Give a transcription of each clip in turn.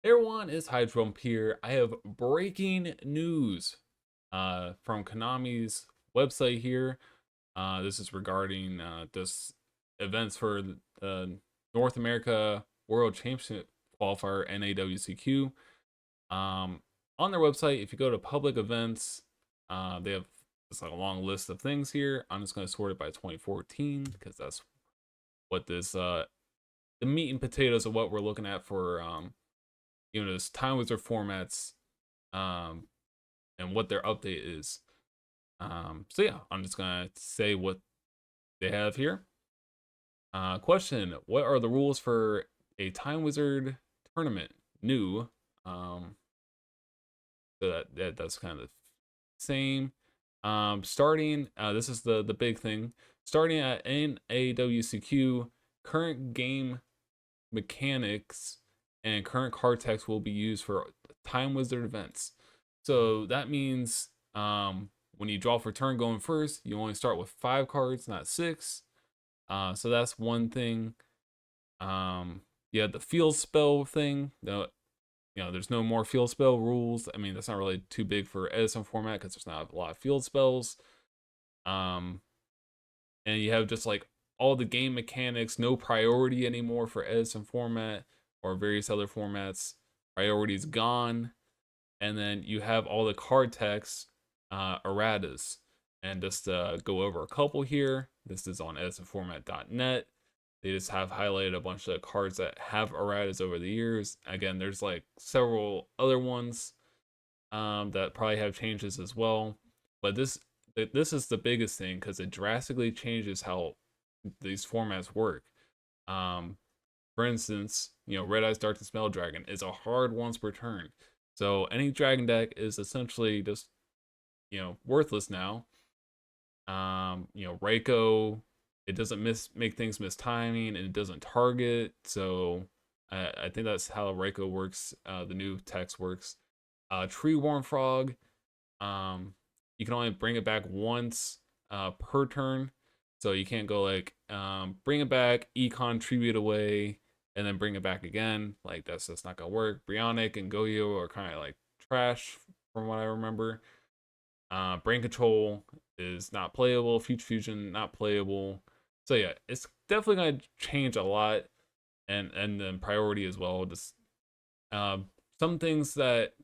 Hey everyone, it's Hydrump here. I have breaking news from Konami's website here. This is regarding this events for the North America World Championship qualifier NAWCQ. On their website, if you go to public events, they have just like a long list of things here. I'm just going to sort it by 2014 because that's what this the meat and potatoes of what we're looking at for this Time Wizard formats um, and what their update is. So yeah, I'm just gonna say what they have here. Question: what are the rules for a Time Wizard tournament? New. Um, so that's kind of the same. Starting. This is the big thing. Starting at NAWCQ, current game mechanics and current card text will be used for Time Wizard events. So that means when you draw for turn going first, you only start with 5 cards, not 6. So that's one thing. Yeah, the field spell thing. There's no more field spell rules. I mean, that's not really too big for Edison format because there's not a lot of field spells. Um, and you have just like all the game mechanics, no priority anymore for Edison format or various other formats. Priority's gone, and then you have all the card text erratas. And just go over a couple here. This is on edisonformat.net. They just have highlighted a bunch of cards that have erratas over the years. Again, there's like several other ones that probably have changes as well. But this is the biggest thing because it drastically changes how these formats work. Um, for instance, Red Eyes Dark Spell Dragon is a hard once per turn. So any dragon deck is essentially just worthless now. Reiko, it doesn't make things miss timing and it doesn't target. So I think that's how Reiko works. The new text works. Tree Worm Frog, you can only bring it back once per turn. So you can't go like bring it back, econ tribute away, and then bring it back again. Like that's not gonna work. Brionic and Goyo are kind of like trash from what I remember. Brain Control is not playable. Future Fusion not playable. So yeah, it's definitely gonna change a lot, and then priority as well. Just some things that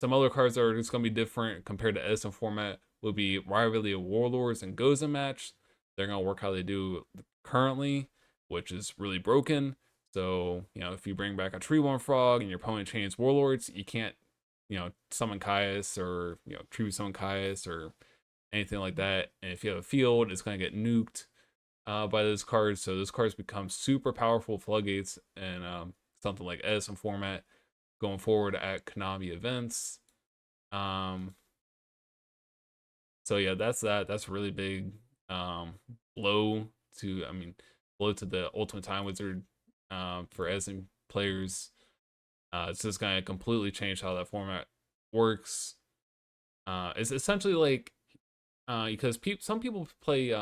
some other cards that are just gonna be different compared to Edison format will be Rivalry of Warlords and Gozen match. They're gonna work how they do currently, which is really broken. So, if you bring back a Tree Worm Frog and your opponent chains Warlords, you can't, summon Caius or, tribute summon Caius or anything like that. And if you have a field, it's gonna get nuked by those cards. So those cards become super powerful floodgates and something like Edison format going forward at Konami events. Um, so yeah, that's that. That's a really big blow to, blow to the Ultimate Time Wizard for Edison players. It's just gonna completely change how that format works. It's essentially like because some people play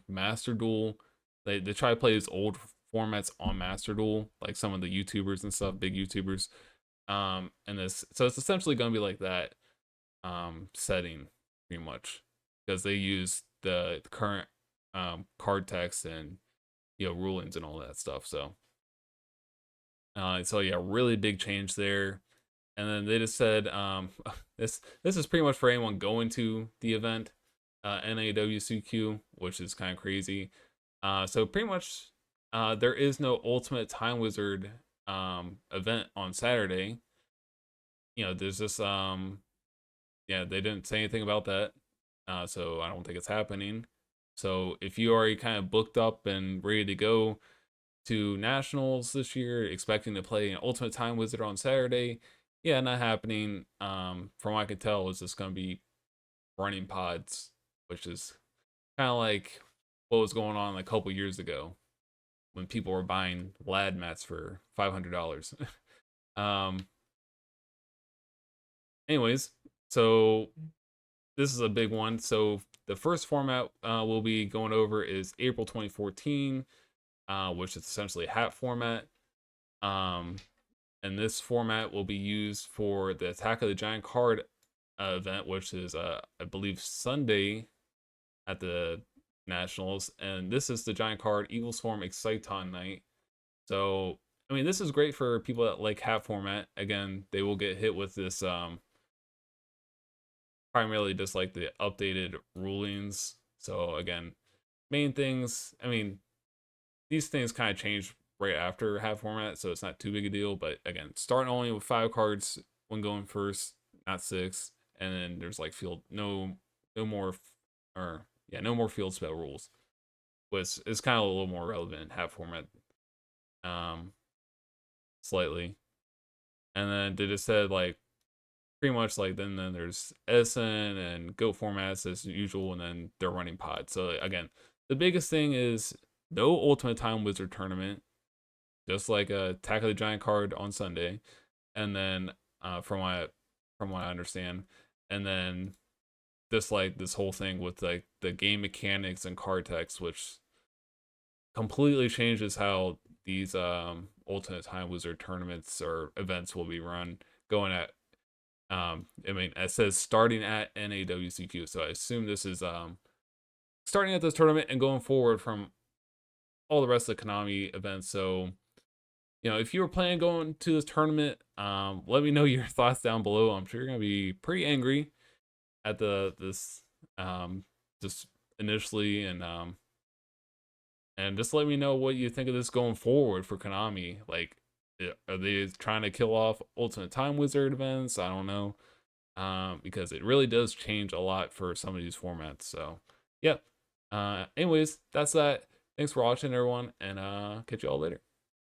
Master Duel. They try to play these old formats on Master Duel, like some of the YouTubers and stuff, big YouTubers. And this, so it's essentially gonna be like that setting pretty much because they use the current card text and rulings and all that stuff. So yeah, really big change there. And then they just said this is pretty much for anyone going to the event, NAWCQ, which is kind of crazy. So pretty much there is no Ultimate Time Wizard event on Saturday. There's this yeah, they didn't say anything about that. So I don't think it's happening. So if you already kind of booked up and ready to go to nationals this year, expecting to play an Ultimate Time Wizard on Saturday, yeah, not happening. From what I can tell, it's just gonna be running pods, which is kind of like what was going on like a couple years ago when people were buying lad mats for $500. um, anyways, so this is a big one. So the first format we'll be going over is April 2014, which is essentially a hat format. Um, and this format will be used for the Attack of the Giant card event, which is I believe Sunday at the Nationals, and this is the Giant card Evil Swarm Exciton night. So I mean, this is great for people that like hat format. Again, they will get hit with this primarily just like the updated rulings. So again, main things, I mean, these things kind of change right after half format, so it's not too big a deal. But again, starting only with 5 cards when going first, not 6, and then there's like field no more or yeah, no more field spell rules, which is kind of a little more relevant in half format, um, slightly. And then they just said like pretty much like then there's Edison and Go formats as usual, and then they're running pod. So again, the biggest thing is no Ultimate Time Wizard tournament, just like a Attack of the Giant card on Sunday, and then from what I understand, and then this like this whole thing with like the game mechanics and card text, which completely changes how these Ultimate Time Wizard tournaments or events will be run. Going at I mean, it says starting at NAWCQ, so I assume this is starting at this tournament and going forward from all the rest of the Konami events. So if you were planning going to this tournament, let me know your thoughts down below. I'm sure you're gonna be pretty angry at this just initially, and just let me know what you think of this going forward for Konami. Like, are they trying to kill off Ultimate Time Wizard events? I don't know, because it really does change a lot for some of these formats. So, yeah. Anyways, that's that. Thanks for watching, everyone, and catch you all later.